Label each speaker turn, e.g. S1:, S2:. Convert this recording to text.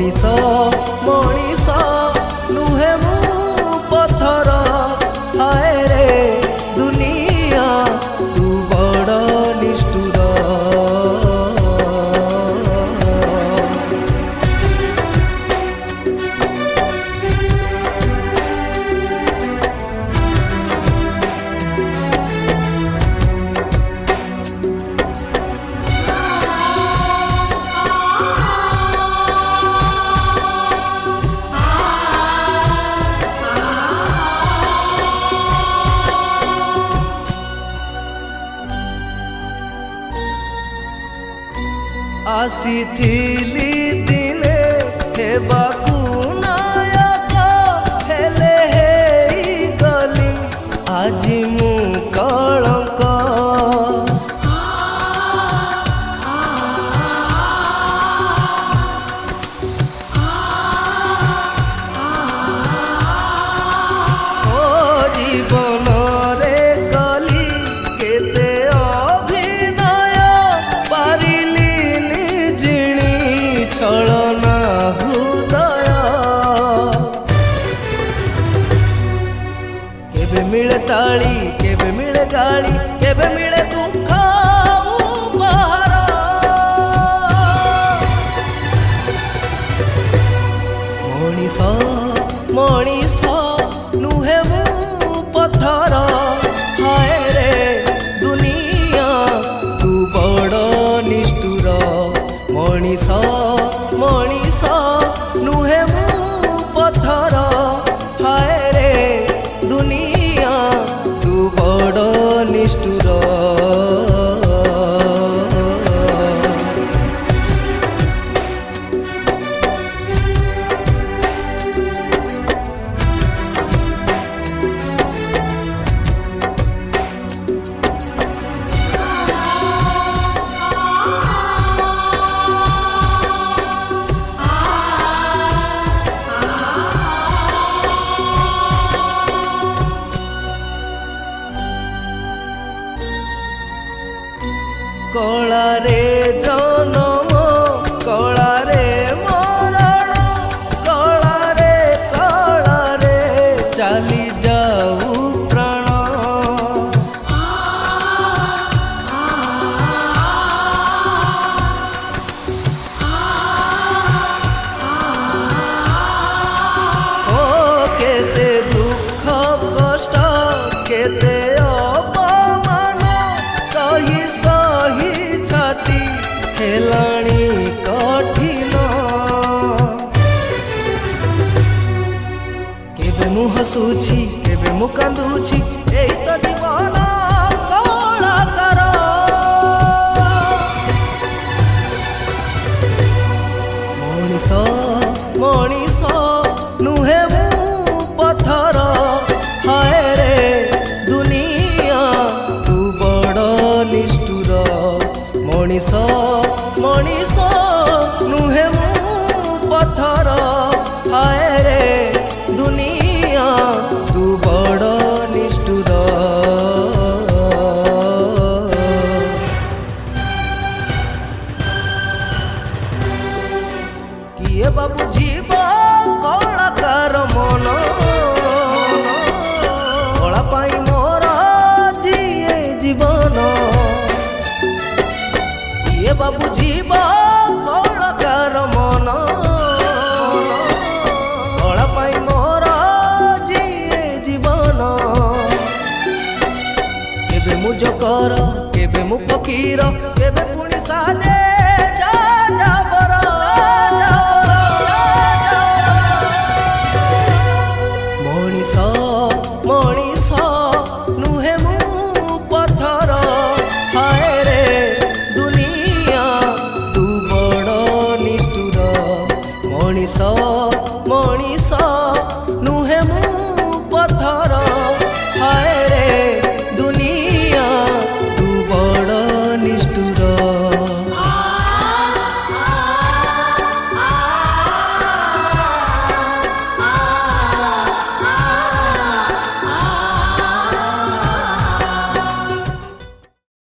S1: मनीष मनीष नुहे मु पत्थर हाय रे दुनिया तू बड़ निष्ठुर। आसीथिली दिने हेबाकू नायक हेले हे गली आज मु कलंक। ओ जीवन रे कली केते अभिनय पारिली छलना हृदय केबे मिले ताली केबे मिले गाली केबे मिले दुख उपहार। मनीष मनीष नुहे मु पत्थर हाय रे दुनिया तू बड़ निष्ठुर। मनीष मनीष नुहे मु पत्थर हाय रे दुनिया तू बड़ निष्ठुर। कला रे जनम कला रे मरण कला रे चली जाऊ प्राण। ओ केते दुख कष्ट केते अपमान सही छाती हेलाणी कठिन। केबे मु हसुछि केबे मु कांदुछि एई तो जीवन कलाकार। मनीष मनीष नुहे मु पत्थर हाय रे दुनिया तू बड़ निष्ठुर। मनीष मनीष नुहे मु पत्थर हाय रे दुनिया तू बड़ निष्ठुर। किए बाबू जीव कलाकार मन कला पाई मोर जीए जीवन। ये बाबू जीव कलाकार मन कला पाई मोर जीए जीवन। केबे मु जकर केबे मु फकीर केबे पुणी साजे जाबर। मनीष मनीष नुहे मु पत्थर हाय रे दुनिया तू बड़ निष्ठुर। मनीष मनीष